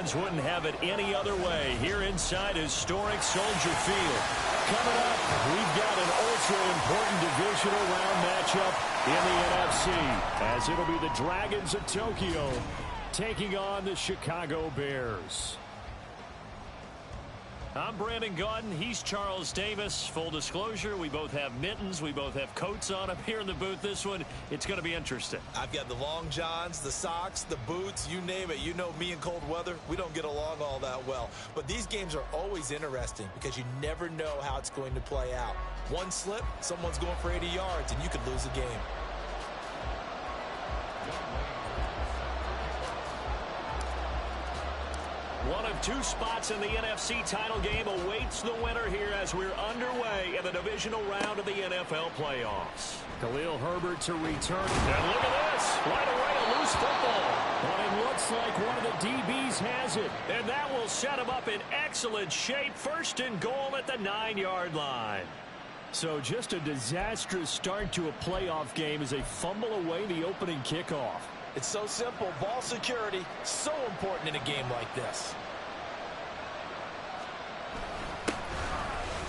fans wouldn't have it any other way here inside historic Soldier Field. Coming up, we've got an ultra-important divisional round matchup in the NFC, as it'll be the Dragons of Tokyo taking on the Chicago Bears. I'm Brandon Gaudin. He's Charles Davis. Full disclosure, we both have mittens. We both have coats on up here in the booth. This one, it's going to be interesting. I've got the long johns, the socks, the boots, you name it. You know me in cold weather, we don't get along all that well. But these games are always interesting because you never know how it's going to play out. One slip, someone's going for 80 yards, and you could lose the game. One of two spots in the NFC title game awaits the winner here as we're underway in the divisional round of the NFL playoffs. Khalil Herbert to return. And look at this. Right away, a loose football. But it looks like one of the DBs has it. And that will set him up in excellent shape. First and goal at the 9-yard line. So just a disastrous start to a playoff game as they fumble away the opening kickoff. It's so simple. Ball security, so important in a game like this.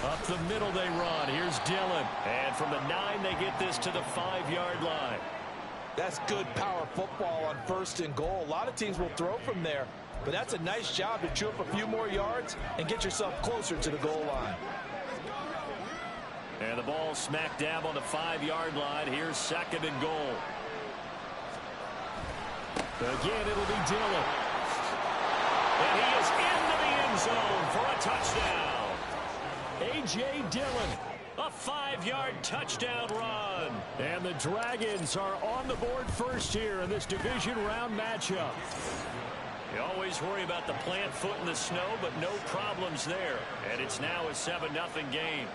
Up the middle they run. Here's Dillon. And from the 9, they get this to the 5-yard line. That's good power football on first and goal. A lot of teams will throw from there. But that's a nice job to chew up a few more yards and get yourself closer to the goal line. And the ball smack dab on the 5-yard line. Here's second and goal. Again, it'll be Dillon. And he is into the end zone for a touchdown. A.J. Dillon, a 5-yard touchdown run. And the Dragons are on the board first here in this division round matchup. You always worry about the plant foot in the snow, but no problems there. And it's now a 7-0 game.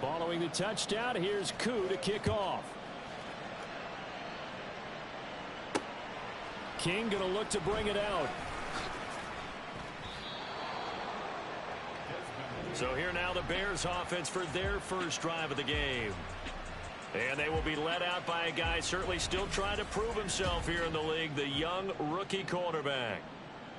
Following the touchdown, here's Koo to kick off. King going to look to bring it out. So here now the Bears offense for their first drive of the game. And they will be led out by a guy certainly still trying to prove himself here in the league, the young rookie quarterback.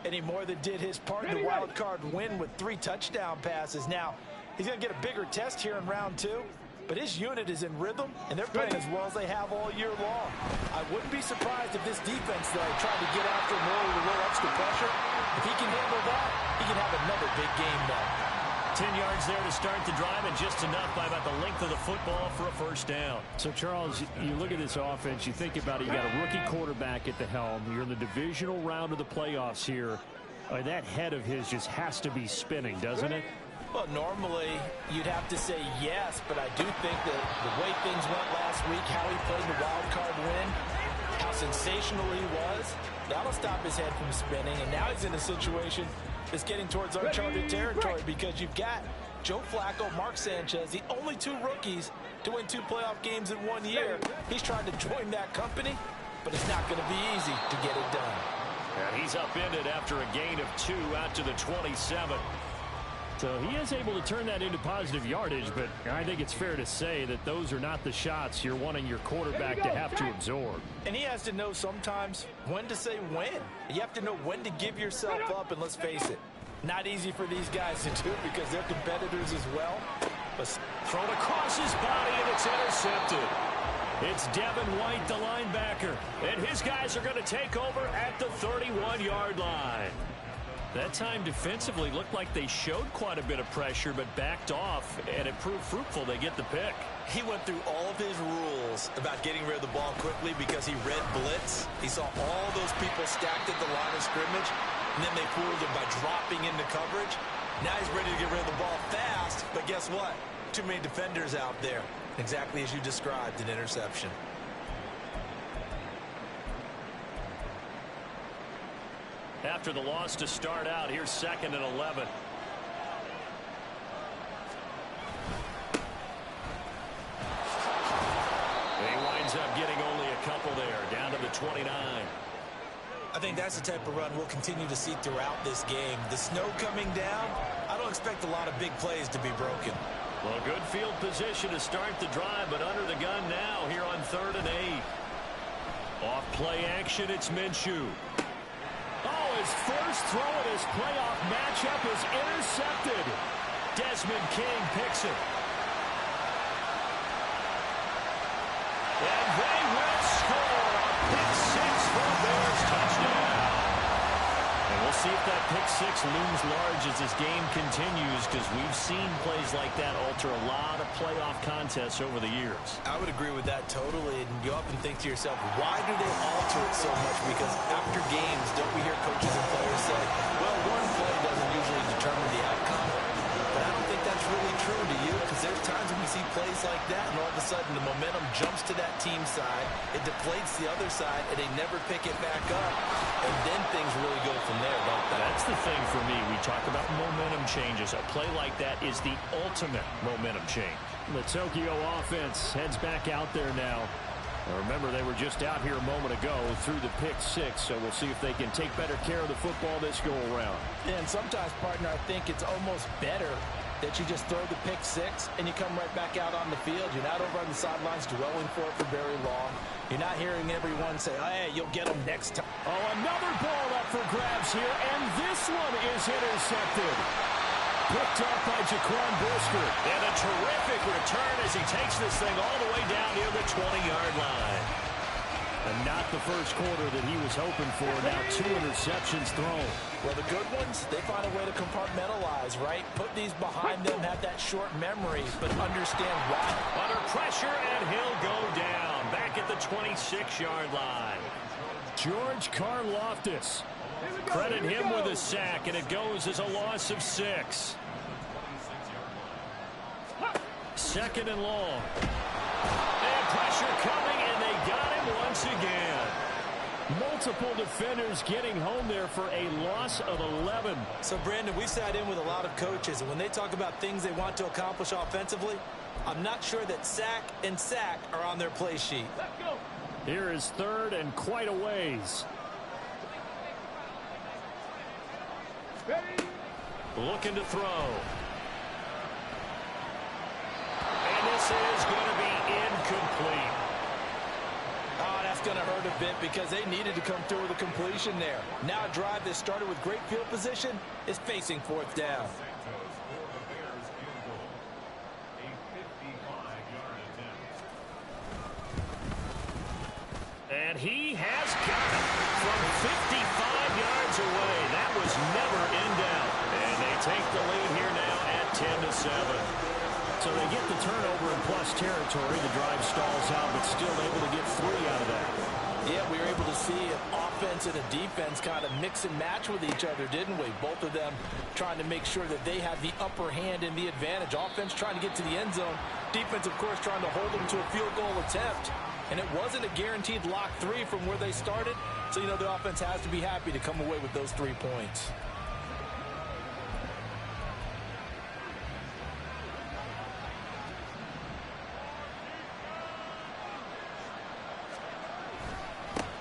And he more than did his part in the wild card win with 3 touchdown passes. Now, he's going to get a bigger test here in round 2, but his unit is in rhythm, and they're playing as well as they have all year long. I wouldn't be surprised if this defense, though, tried to get after him early with a little extra pressure. If he can handle that, he can have another big game, though. 10 yards there to start the drive, and just enough by about the length of the football for a first down. So, Charles, you look at this offense, you think about it, you got a rookie quarterback at the helm. You're in the divisional round of the playoffs here. That head of his just has to be spinning, doesn't it? Well, normally you'd have to say yes, but I do think that the way things went last week, how he played the wild card win, how sensational he was, that'll stop his head from spinning. And now he's in a situation that's getting towards uncharted territory because you've got Joe Flacco, Mark Sanchez, the only 2 rookies to win 2 playoff games in 1 year. He's trying to join that company, but it's not going to be easy to get it done. And he's upended after a gain of 2 out to the 27. So he is able to turn that into positive yardage, but I think it's fair to say that those are not the shots you're wanting your quarterback to have to absorb. And he has to know sometimes when to say when. You have to know when to give yourself up, and let's face it, not easy for these guys to do because they're competitors as well. But thrown across his body, and it's intercepted. It's Devin White, the linebacker, and his guys are going to take over at the 31-yard line. That time defensively looked like they showed quite a bit of pressure but backed off, and it proved fruitful. They get the pick. He went through all of his rules about getting rid of the ball quickly because he read blitz. He saw all those people stacked at the line of scrimmage, and then they fooled him by dropping into coverage. Now he's ready to get rid of the ball fast, but guess what? Too many defenders out there. Exactly as you described, an interception. After the loss to start out, here's 2nd and 11. He winds up getting only a couple there, down to the 29. I think that's the type of run we'll continue to see throughout this game. The snow coming down, I don't expect a lot of big plays to be broken. Well, good field position to start the drive, but under the gun now here on 3rd and 8. Off play action, it's Minshew. Oh, his first throw of his playoff matchup is intercepted. Desmond King picks it. And they will score a pick six for a Bears touchdown. And we'll see if that pick six looms large as this game continues, because we've seen plays like that alter a lot of playoff contests over the years. I would agree with that totally. And you often think to yourself, why do they alter it so much? Because after games, don't we hear coaches and players say, well, one play doesn't usually determine the outcome. But I don't think that's really true to you, because there's times when we see plays like that, and all of a sudden the momentum jumps to that team side, it deflates the other side, and they never pick it back up, and then things really go from there, don't they? That's the thing for me. We talk about momentum changes. A play like that is the ultimate momentum change. The Tokyo offense heads back out there now. Remember, they were just out here a moment ago through the pick six, so we'll see if they can take better care of the football this go-around. And sometimes, partner, I think it's almost better that you just throw the pick six and you come right back out on the field. You're not over on the sidelines dwelling for it for very long. You're not hearing everyone say, oh, hey, you'll get them next time. Oh, another ball up for grabs here, and this one is intercepted. Picked up by Jaquan Brisker. And a terrific return as he takes this thing all the way down near the 20-yard line. And not the first quarter that he was hoping for. Now 2 interceptions thrown. Well, the good ones, they find a way to compartmentalize, right? Put these behind them, have that short memory, but understand why. Under pressure, and he'll go down. Back at the 26-yard line. George Karlaftis. Credit him with a sack, and it goes as a loss of 6. Second and long. And pressure coming, and they got him once again. Multiple defenders getting home there for a loss of 11. So, Brandon, we've sat in with a lot of coaches, and when they talk about things they want to accomplish offensively, I'm not sure that sack and sack are on their play sheet. Here is third and quite a ways. Looking to throw. And this is going to be incomplete. Oh, that's going to hurt a bit because they needed to come through with a completion there. Now a drive that started with great field position is facing fourth down. And he has got it from 55 yards away. That was never in doubt. And they take the lead here now at 10-7. So they get the turnover in plus territory. The drive stalls out, but still able to get 3 out of that. Yeah, we were able to see an offense and a defense kind of mix and match with each other, didn't we? Both of them trying to make sure that they had the upper hand and the advantage. Offense trying to get to the end zone. Defense, of course, trying to hold them to a field goal attempt. And it wasn't a guaranteed lock 3 from where they started. So, you know, the offense has to be happy to come away with those 3 points.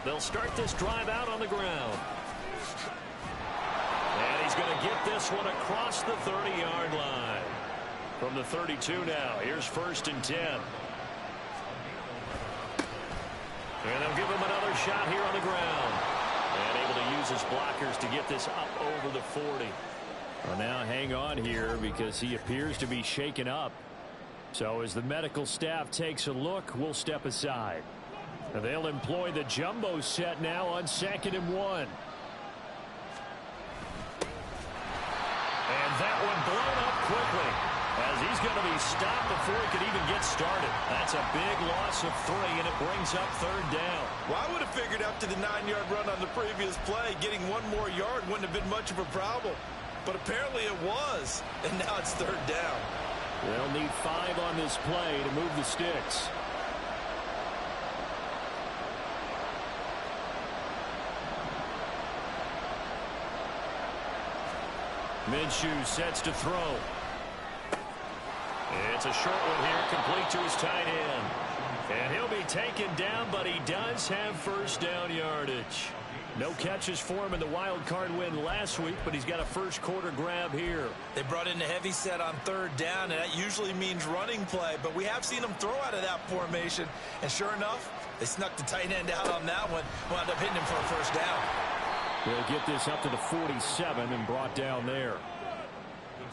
They'll start this drive out on the ground. And he's going to get this one across the 30-yard line. From the 32 now, here's first and 10. And they'll give him another shot here on the ground. And able to use his blockers to get this up over the 40. Well, now hang on here because he appears to be shaken up. So as the medical staff takes a look, we'll step aside. And they'll employ the jumbo set now on 2nd and 1. And that one blown up quickly, as he's going to be stopped before he could even get started. That's a big loss of 3, and it brings up 3rd down. Well, I would have figured after the 9-yard run on the previous play, getting 1 more yard wouldn't have been much of a problem. But apparently it was, and now it's 3rd down. They'll need 5 on this play to move the sticks. Minshew sets to throw. It's a short one here, complete to his tight end. And he'll be taken down, but he does have first down yardage. No catches for him in the wild card win last week, but he's got a first quarter grab here. They brought in the heavy set on 3rd down, and that usually means running play, but we have seen him throw out of that formation. And sure enough, They snuck the tight end out on that one. Wound up hitting him for a first down. They'll get this up to the 47 and brought down there.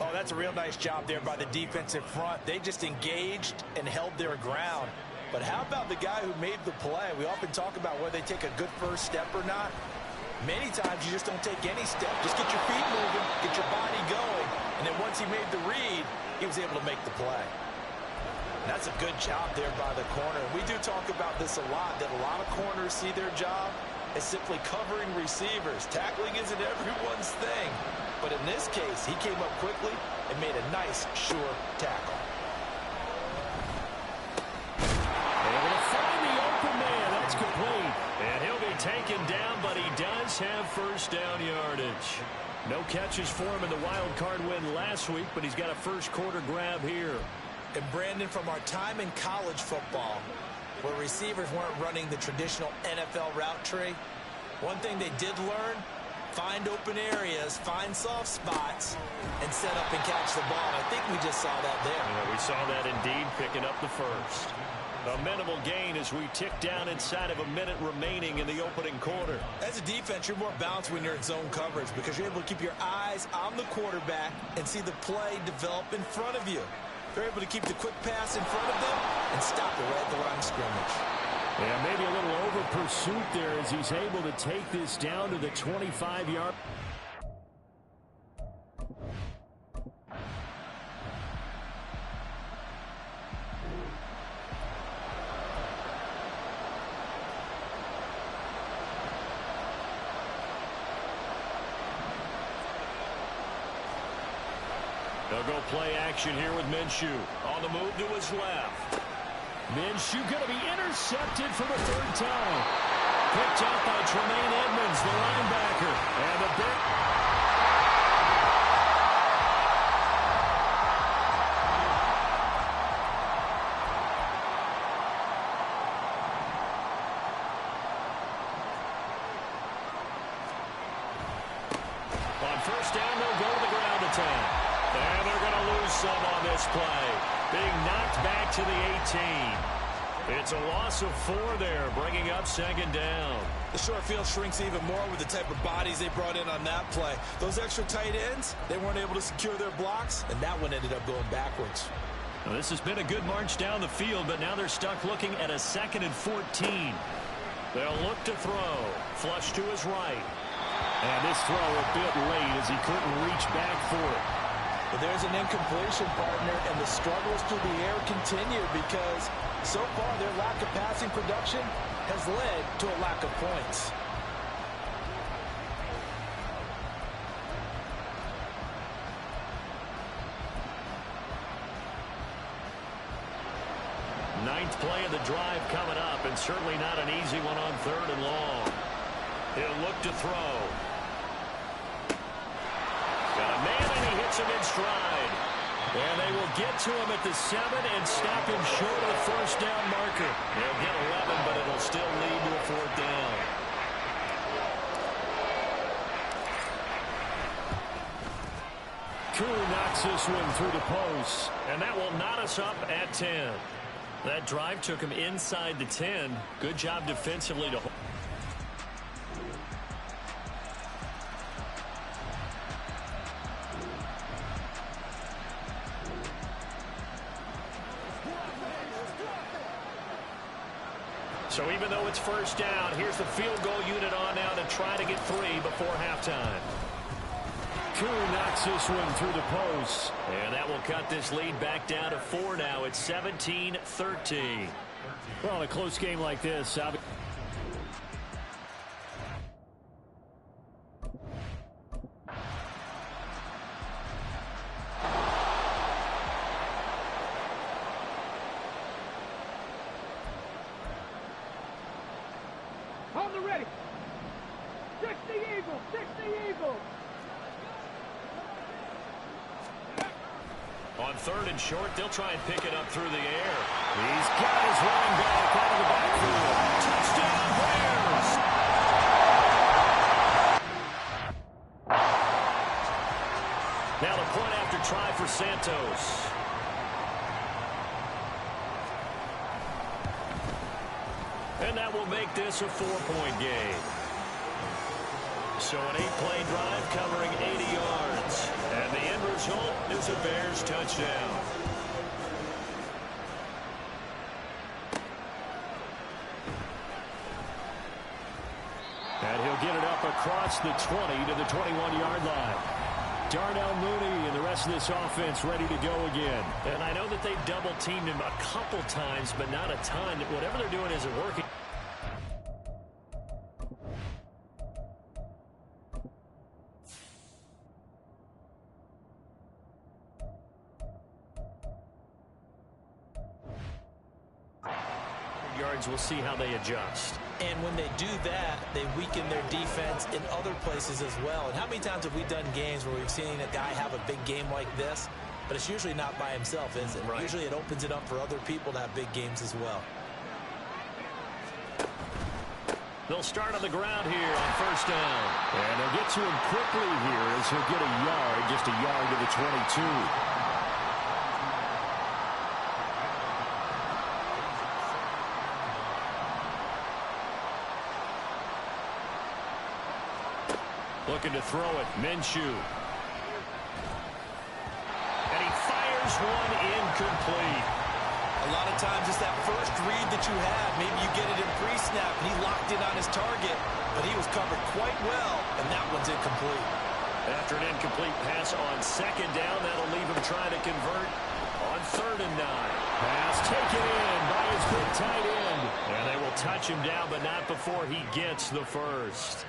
Oh, that's a real nice job there by the defensive front. They just engaged and held their ground. But how about the guy who made the play? We often talk about whether they take a good first step or not. Many times you just don't take any step. Just get your feet moving, get your body going, and then once he made the read, he was able to make the play. And that's a good job there by the corner. We do talk about this a lot, that a lot of corners see their job as simply covering receivers. Tackling isn't everyone's thing. But in this case, he came up quickly and made a nice, sure tackle. Able to find the open man. That's complete. And he'll be taken down, but he does have first down yardage. No catches for him in the wild card win last week, but he's got a first quarter grab here. And Brandon, from our time in college football, where receivers weren't running the traditional NFL route tree, one thing they did learn: find open areas, find soft spots, and set up and catch the ball. I think we just saw that there. Yeah, we saw that indeed, picking up the first. A minimal gain as we tick down inside of a minute remaining in the opening quarter. As a defense, you're more balanced when you're in zone coverage because you're able to keep your eyes on the quarterback and see the play develop in front of you. They're able to keep the quick pass in front of them and stop it right at the line of scrimmage. Yeah, maybe a little over pursuit there as he's able to take this down to the 25-yard. They'll go play action here with Minshew. On the move to his left. Minshew going to be intercepted for the third time. Picked up by Tremaine Edmonds, the linebacker. And the big... On first down, they'll go to the ground attack. And they're going to lose some on this play. Being knocked back to the 18. It's a loss of 4 there, bringing up second down. The short field shrinks even more with the type of bodies they brought in on that play. Those extra tight ends, they weren't able to secure their blocks, and that one ended up going backwards. Now, this has been a good march down the field, but now they're stuck looking at a 2nd and 14. They'll look to throw. Flush to his right. And this throw a bit late as he couldn't reach back for it. But there's an incompletion, partner, and the struggles through the air continue because so far their lack of passing production has led to a lack of points. Ninth play of the drive coming up, and certainly not an easy one on 3rd and long. He'll look to throw. Got a man, and he hits him in stride. And they will get to him at the 7 and stop him short of the first down marker. They'll get 11, but it'll still lead to a 4th down. Koo knocks this one through the post, and that will knot us up at 10. That drive took him inside the 10. Good job defensively to hold. So even though it's first down, here's the field goal unit on now to try to get 3 before halftime. Koo knocks this one through the post. And that will cut this lead back down to 4 now. It's 17-13. Well, in a close game like this, On the ready. 60 Eagles, 60 Eagles. on 3rd and short, they'll try and pick it up through the air. He's got his running back out of the backfield. Touchdown, Bears! Now the point after try for Santos. And now this a 4-point game. So an 8-play drive covering 80 yards. And the end result is a Bears touchdown. And he'll get it up across the 20 to the 21-yard line. Darnell Mooney and the rest of this offense ready to go again. And I know that they've double-teamed him a couple times, but not a ton. Whatever they're doing isn't working. Yards, we'll see how they adjust. And when they do that, they weaken their defense in other places as well. And how many times have we done games where we've seen a guy have a big game like this, but it's usually not by himself, is it? Right. Usually it opens it up for other people to have big games as well. They'll start on the ground here on first down. And they'll get to him quickly here as he'll get a yard, just a yard to the 22. Looking to throw it, Minshew. And he fires one incomplete. A lot of times it's that first read that you have. Maybe you get it in pre-snap, and he locked in on his target, but he was covered quite well, and that one's incomplete. After an incomplete pass on second down, that'll leave him trying to convert on 3rd and 9. Pass taken in by his big tight end. And they will touch him down, but not before he gets the first.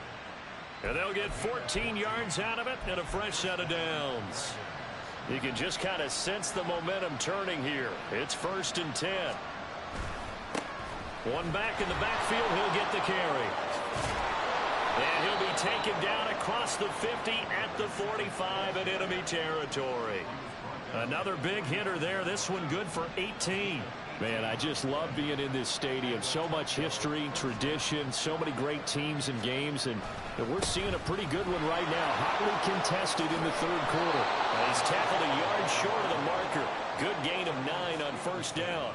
And they'll get 14 yards out of it and a fresh set of downs. You can just kind of sense the momentum turning here. It's 1st and 10. One back in the backfield, he'll get the carry. And he'll be taken down across the 50 at the 45 in enemy territory. Another big hitter there. This one good for 18. Man, I just love being in this stadium. So much history, tradition, so many great teams and games, and we're seeing a pretty good one right now. Hotly contested in the 3rd quarter. And he's tackled a yard short of the marker. Good gain of 9 on first down.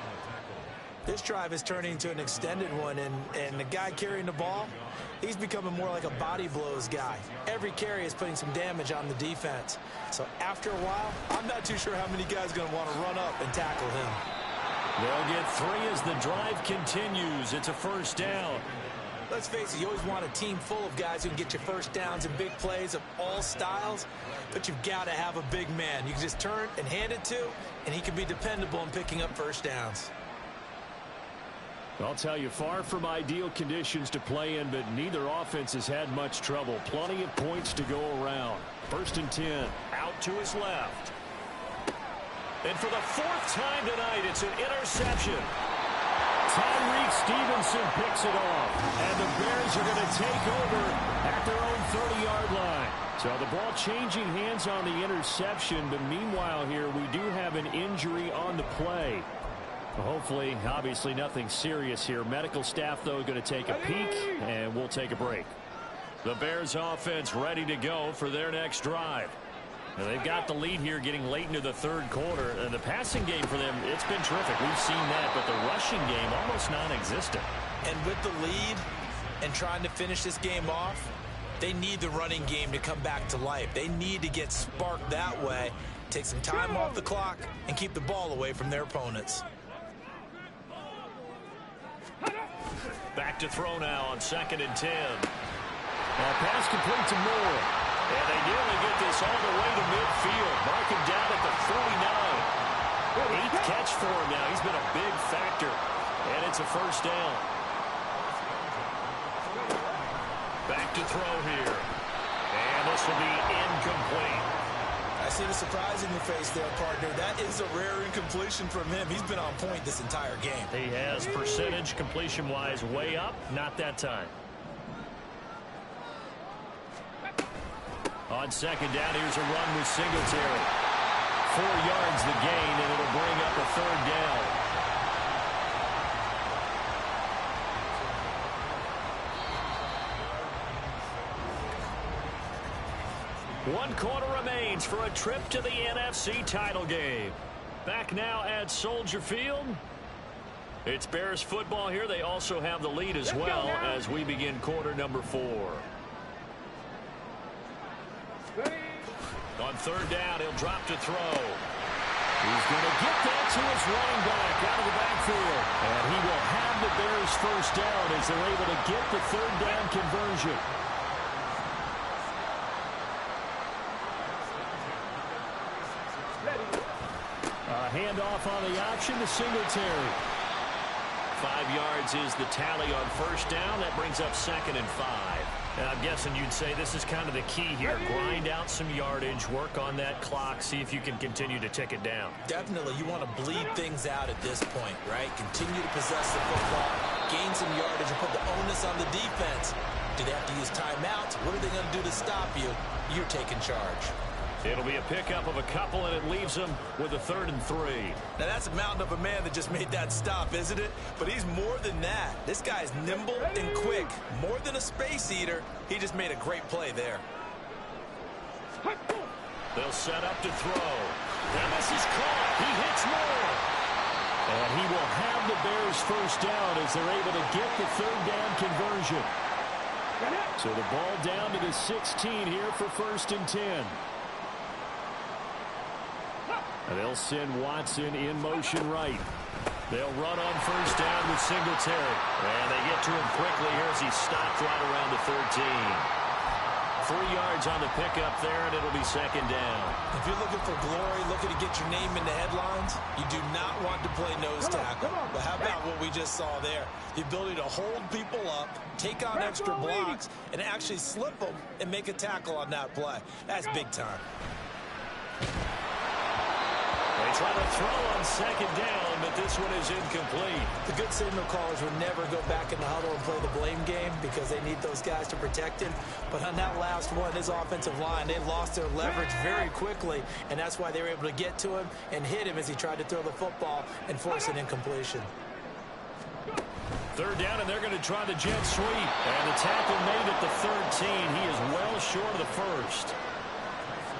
This drive is turning into an extended one, and the guy carrying the ball, he's becoming more like a body blows guy. Every carry is putting some damage on the defense. So after a while, I'm not too sure how many guys are going to want to run up and tackle him. They'll get 3 as the drive continues. It's a first down. Let's face it, you always want a team full of guys who can get you first downs and big plays of all styles, but you've got to have a big man you can just turn and hand it to, and he can be dependable in picking up first downs. I'll tell you, far from ideal conditions to play in, but neither offense has had much trouble. Plenty of points to go around. 1st and 10. Out to his left. And for the 4th time tonight, it's an interception. Tyreek Stevenson picks it off. And the Bears are going to take over at their own 30-yard line. So the ball changing hands on the interception, but meanwhile here, we do have an injury on the play. Hopefully, obviously nothing serious here. Medical staff, though, going to take a peek, and we'll take a break. The Bears offense ready to go for their next drive. And they've got the lead here getting late into the 3rd quarter. And the passing game for them, it's been terrific. We've seen that, but the rushing game almost non-existent. And with the lead and trying to finish this game off, they need the running game to come back to life. They need to get sparked that way, take some time off the clock, and keep the ball away from their opponents. Back to throw now on 2nd and 10. Pass complete to Moore. And they nearly get this all the way to midfield. Mark him down at the 49. 8th catch for him now. He's been a big factor. And it's a first down. Back to throw here. And this will be incomplete. I see the surprise in your face there, partner. That is a rare incompletion from him. He's been on point this entire game. He has percentage completion-wise way up. Not that time. On 2nd down, here's a run with Singletary. 4 yards the gain, and it'll bring up a 3rd down. One quarter remains for a trip to the NFC title game. Back now at Soldier Field. It's Bears football here. They also have the lead as well as we begin quarter number 4. On third down, he'll drop to throw. He's going to get that to his running back out of the backfield. And he will have the Bears first down as they're able to get the third down conversion. Handoff on the option to Singletary. 5 yards is the tally on first down. That brings up 2nd and 5. And I'm guessing you'd say this is kind of the key here. Grind out some yardage, work on that clock, see if you can continue to tick it down. Definitely. You want to bleed things out at this point, right? Continue to possess the football, gain some yardage, and put the onus on the defense. Do they have to use timeouts? What are they going to do to stop you? You're taking charge. It'll be a pickup of a couple, and it leaves them with a 3rd and 3. Now, that's a mountain of a man that just made that stop, isn't it? But he's more than that. This guy's nimble and quick. More than a space eater, he just made a great play there. They'll set up to throw. Now this is caught. He hits more. And he will have the Bears first down as they're able to get the third down conversion. So the ball down to the 16 here for 1st and 10. And they'll send Watson in motion right. They'll run on first down with Singletary. And they get to him quickly here as he's stopped right around the 13. 3 yards on the pickup there, and it'll be 2nd down. If you're looking for glory, looking to get your name in the headlines, you do not want to play nose tackle. But how about what we just saw there? The ability to hold people up, take on extra blocks, and actually slip them and make a tackle on that play. That's big time. They try to throw on 2nd down, but this one is incomplete. The good signal callers would never go back in the huddle and play the blame game because they need those guys to protect him. But on that last one, his offensive line, they lost their leverage very quickly, and that's why they were able to get to him and hit him as he tried to throw the football and force an incompletion. 3rd down, and they're going to try the jet sweep. And the tackle made at the 13. He is well short of the first.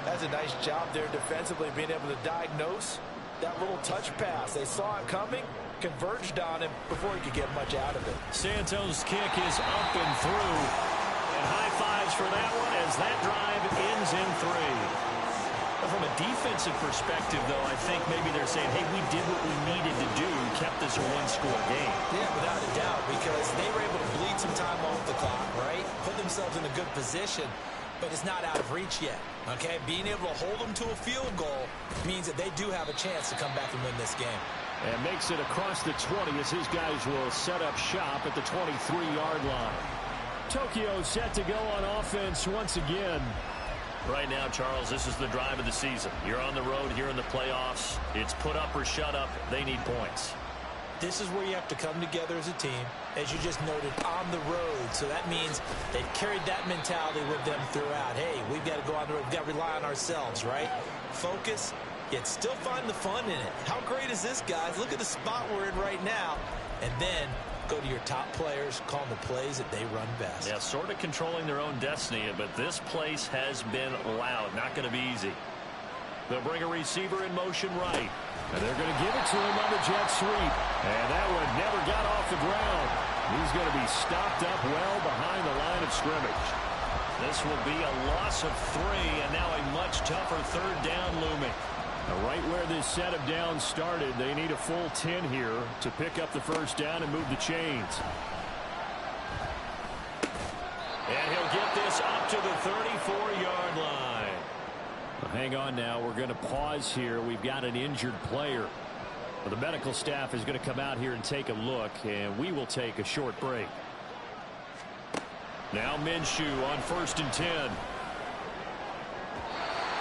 That's a nice job there defensively, being able to diagnose that little touch pass. They saw it coming, converged on him before he could get much out of it. Santos' kick is up and through. And high fives for that one as that drive ends in 3. From a defensive perspective, though, I think maybe they're saying, hey, we did what we needed to do, kept this a one-score game. Yeah, without a doubt, because they were able to bleed some time off the clock, right? Put themselves in a good position. But it's not out of reach yet, okay? Being able to hold them to a field goal means that they do have a chance to come back and win this game. And makes it across the 20 as his guys will set up shop at the 23-yard line. Tokyo set to go on offense once again. Right now, Charles, this is the drive of the season. You're on the road here in the playoffs. It's put up or shut up. They need points. This is where you have to come together as a team, as you just noted, on the road. So that means they've carried that mentality with them throughout. Hey, we've got to go on the road. We've got to rely on ourselves, right? Focus, yet still find the fun in it. How great is this, guys? Look at the spot we're in right now. And then go to your top players, call them the plays that they run best. Yeah, sort of controlling their own destiny, but this place has been loud. Not going to be easy. They'll bring a receiver in motion right. And they're going to give it to him on the jet sweep. And that one never got off the ground. He's going to be stopped up well behind the line of scrimmage. This will be a loss of 3, and now a much tougher 3rd down looming. Now right where this set of downs started, they need a full 10 here to pick up the first down and move the chains. And he'll get this up to the 34-yard line. Hang on now. We're going to pause here. We've got an injured player. Well, the medical staff is going to come out here and take a look, and we will take a short break. Now Minshew on 1st and 10.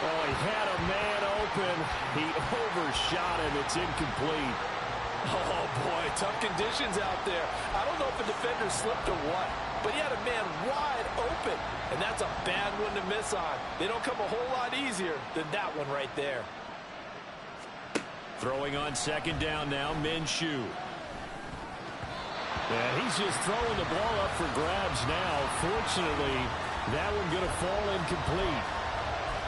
Oh, he had a man open. He overshot him. It's incomplete. Oh, boy, tough conditions out there. I don't know if the defender slipped or what, but he had a man wide open, and that's a bad one to miss on. They don't come a whole lot easier than that one right there. Throwing on 2nd down now, Minshew. And he's just throwing the ball up for grabs now. Fortunately, that one going to fall incomplete.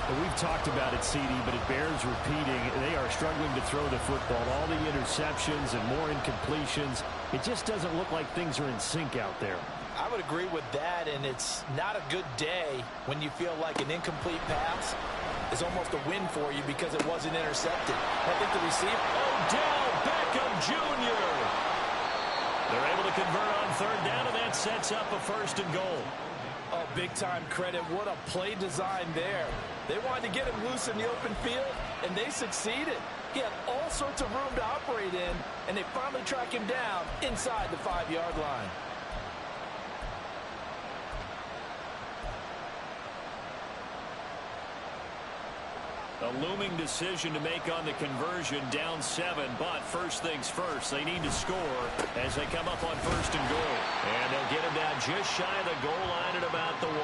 We've talked about it, CD, but it bears repeating. They are struggling to throw the football. All the interceptions and more incompletions. It just doesn't look like things are in sync out there. I would agree with that, and it's not a good day when you feel like an incomplete pass is almost a win for you because it wasn't intercepted. I think the receiver... Odell Beckham Jr. They're able to convert on third down, and that sets up a 1st and goal. Oh, big-time credit. What a play design there. They wanted to get him loose in the open field, and they succeeded. He had all sorts of room to operate in, and they finally track him down inside the 5-yard line. A looming decision to make on the conversion, down 7, but first things first, they need to score as they come up on 1st and goal. And they'll get him down just shy of the goal line at about the 1.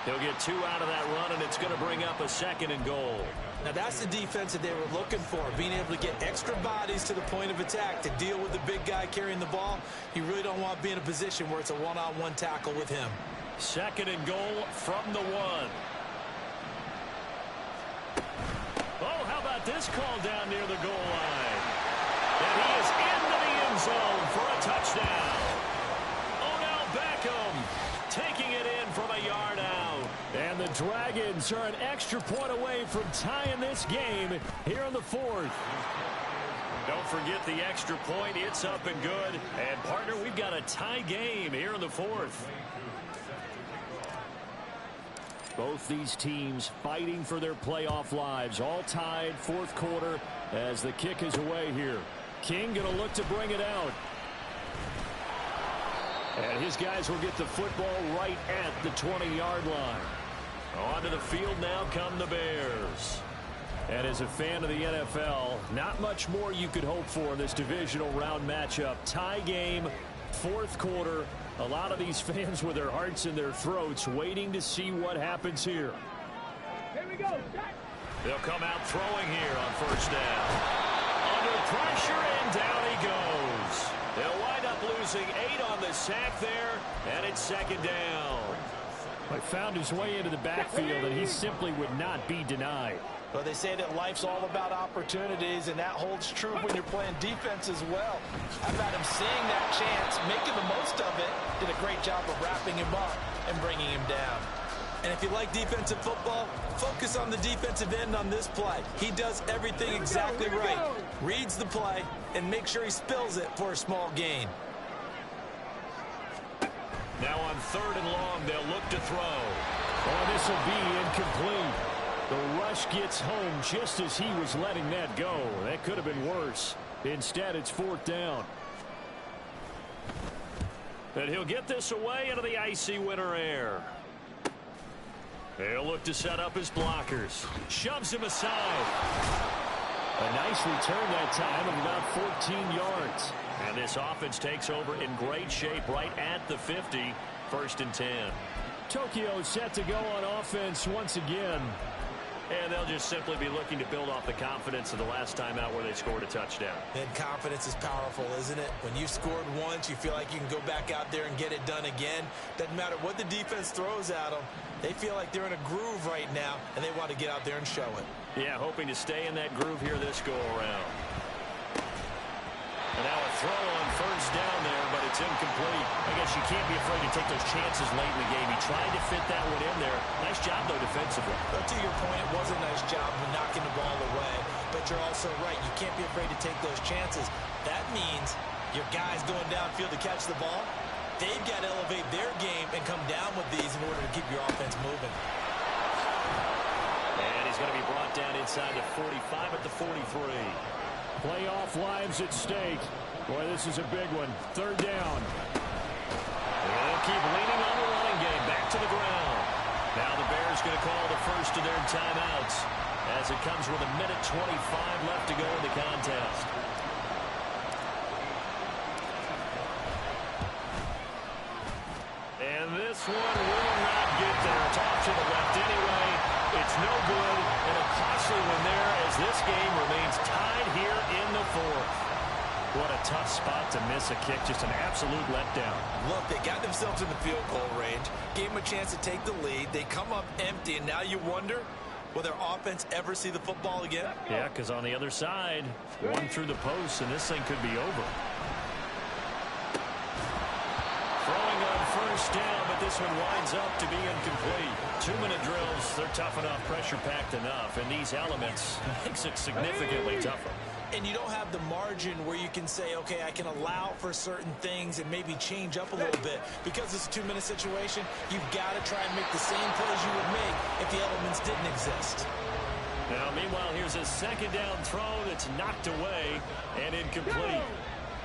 He'll get 2 out of that run, and it's going to bring up a 2nd and goal. Now that's the defense that they were looking for, being able to get extra bodies to the point of attack to deal with the big guy carrying the ball. You really don't want to be in a position where it's a one-on-one tackle with him. 2nd and goal from the 1. Oh, how about this call down near the goal line? And he is into the end zone for a touchdown. Odell Beckham taking it in from a yard out. And the Dragons are an extra point away from tying this game here in the 4th. Don't forget the extra point. It's up and good. And, partner, we've got a tie game here in the 4th. Both these teams fighting for their playoff lives. All tied, 4th quarter as the kick is away here. King going to look to bring it out. And his guys will get the football right at the 20-yard line. Onto the field now come the Bears. And as a fan of the NFL, not much more you could hope for in this divisional round matchup. Tie game, 4th quarter. A lot of these fans with their hearts in their throats waiting to see what happens here. Here we go. They'll come out throwing here on 1st down. Under pressure, and down he goes. They'll wind up losing 8 on the sack there, and it's 2nd down. He found his way into the backfield, and he simply would not be denied. Well, they say that life's all about opportunities, and that holds true when you're playing defense as well. How about him seeing that chance, making the most of it, did a great job of wrapping him up and bringing him down. And if you like defensive football, focus on the defensive end on this play. He does everything exactly right. Reads the play and makes sure he spills it for a small gain. Now on 3rd and long, they'll look to throw. Oh, this will be incomplete. The rush gets home just as he was letting that go. That could have been worse. Instead, it's 4th down. And he'll get this away into the icy winter air. He'll look to set up his blockers. Shoves him aside. A nice return that time of about 14 yards. And this offense takes over in great shape right at the 50. 1st and 10. Tokyo set to go on offense once again. And they'll just simply be looking to build off the confidence of the last time out where they scored a touchdown. And confidence is powerful, isn't it? When you've scored once, you feel like you can go back out there and get it done again. Doesn't matter what the defense throws at them. They feel like they're in a groove right now, and they want to get out there and show it. Yeah, hoping to stay in that groove here this go-around. And now a throw on 1st down there, but it's incomplete. I guess you can't be afraid to take those chances late in the game. He tried to fit that one in there. Nice job, though, defensively. But to your point, it was a nice job of knocking the ball away. But you're also right. You can't be afraid to take those chances. That means your guys going downfield to catch the ball, they've got to elevate their game and come down with these in order to keep your offense moving. And he's going to be brought down inside the 45 at the 43. Playoff lives at stake. Boy, this is a big one. 3rd down. They'll keep leaning on the running game. Back to the ground. Now the Bears going to call the first of their timeouts as it comes with 1:25 left to go in the contest. And this one will not get there. It's off to the left anyway. It's no good, and a costly one there as this game remains tied here in the 4th. What a tough spot to miss a kick. Just an absolute letdown. Look, they got themselves in the field goal range, gave them a chance to take the lead. They come up empty, and now you wonder, Will their offense ever see the football again? Yeah, because on the other side, one through the post, and this thing could be over. Throwing on first down, but this one winds up to be incomplete. 2-minute drills, they're tough enough, pressure-packed enough, and these elements makes it significantly tougher. And you don't have the margin where you can say, okay, I can allow for certain things and maybe change up a little bit. Because it's a 2-minute situation, you've got to try and make the same plays you would make if the elements didn't exist. Now, meanwhile, here's a second down throw that's knocked away and incomplete.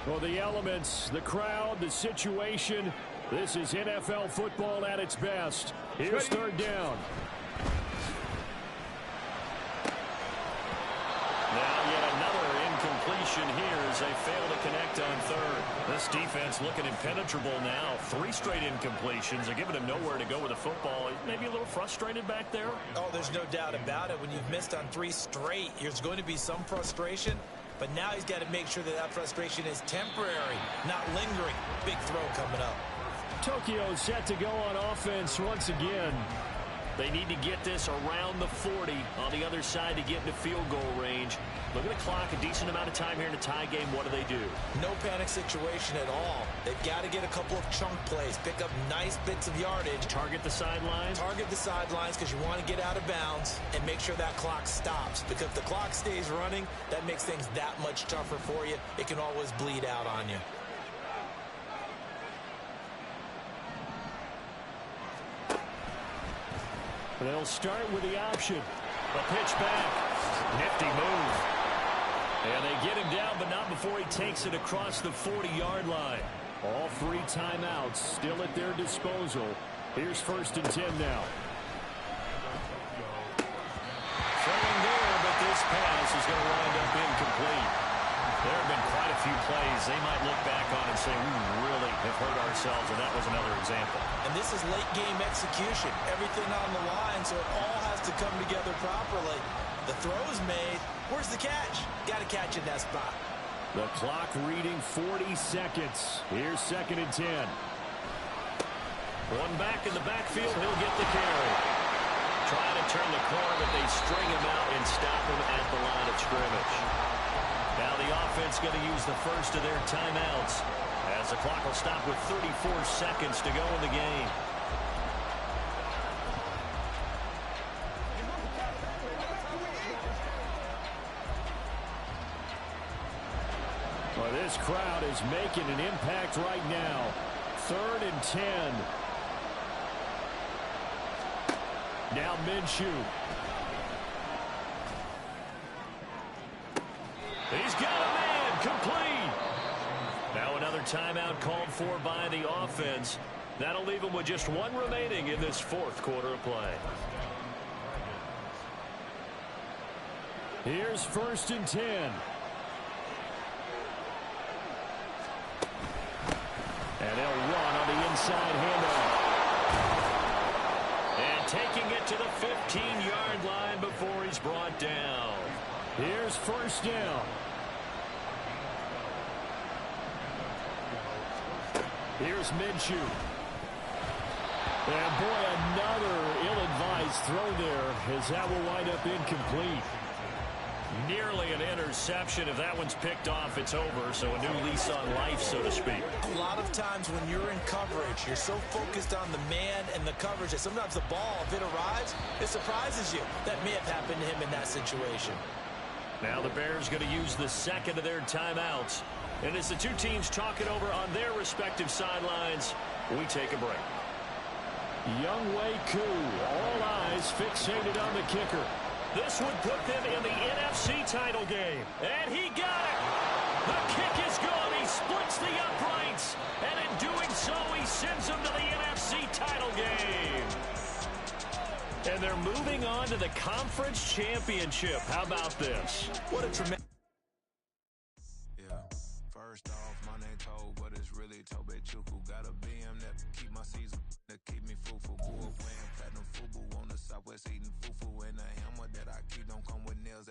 Well, the elements, the crowd, the situation, this is NFL football at its best. Here's third down. Now yet another incompletion here as they fail to connect on third. This defense looking impenetrable now. 3 straight incompletions. They're giving him nowhere to go with the football. Maybe a little frustrated back there. Oh, there's no doubt about it. When you've missed on 3 straight, there's going to be some frustration. But now he's got to make sure that that frustration is temporary, not lingering. Big throw coming up. Tokyo set to go on offense once again. They need to get this around the 40 on the other side to get into field goal range. Look at the clock, a decent amount of time here in a tie game. What do? No panic situation at all. They've got to get a couple of chunk plays, pick up nice bits of yardage. Target the sidelines? Target the sidelines because you want to get out of bounds and make sure that clock stops. Because if the clock stays running, that makes things that much tougher for you. It can always bleed out on you. They'll start with the option. A pitch back. Nifty move. And they get him down, but not before he takes it across the 40-yard line. All 3 timeouts still at their disposal. Here's 1st and 10 now. Throwing there, but this pass is going to wind up incomplete. There have been quite a few plays they might look back on and say, we really have hurt ourselves, and that was another example. And this is late-game execution. Everything on the line, so it all has to come together properly. The throw's made. Where's the catch? Got to catch in that spot. The clock reading 40 seconds. Here's 2nd and 10. One back in the backfield. He'll get the carry. Trying to turn the corner, but they string him out and stop him at the line of scrimmage. Now the offense going to use the first of their timeouts as the clock will stop with 34 seconds to go in the game. Well, this crowd is making an impact right now. 3rd and 10. Now Minshew. He's got a man, complete. Now another timeout called for by the offense. That'll leave him with just 1 remaining in this 4th quarter of play. Here's 1st and 10. And they'll run on the inside handoff. And taking it to the 15-yard line before he's brought down. Here's 1st down. Here's Minshew. And boy, another ill-advised throw there as that will wind up incomplete. Nearly an interception. If that one's picked off, it's over. So a new lease on life, so to speak. A lot of times when you're in coverage, you're so focused on the man and the coverage that sometimes the ball, if it arrives, it surprises you. That may have happened to him in that situation. Now the Bears going to use the 2nd of their timeouts. And as the 2 teams talk it over on their respective sidelines, we take a break. Younghoe Koo, all eyes fixated on the kicker. This would put them in the NFC title game. And he got it. The kick is good. He splits the uprights. And in doing so, he sends them to the NFC title game. And they're moving on to the conference championship. How about this? What a tremendous... Yeah, first off, my name Toad, but it's really Tobe Chuku. Got a BM that keep my season, that keep me fruitful. Bull playing platinum fubu on the southwest eating fufu. And a hammer that I keep don't come with nails.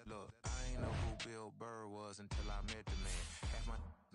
Look, I ain't know who Bill Burr was until I met the man. Half my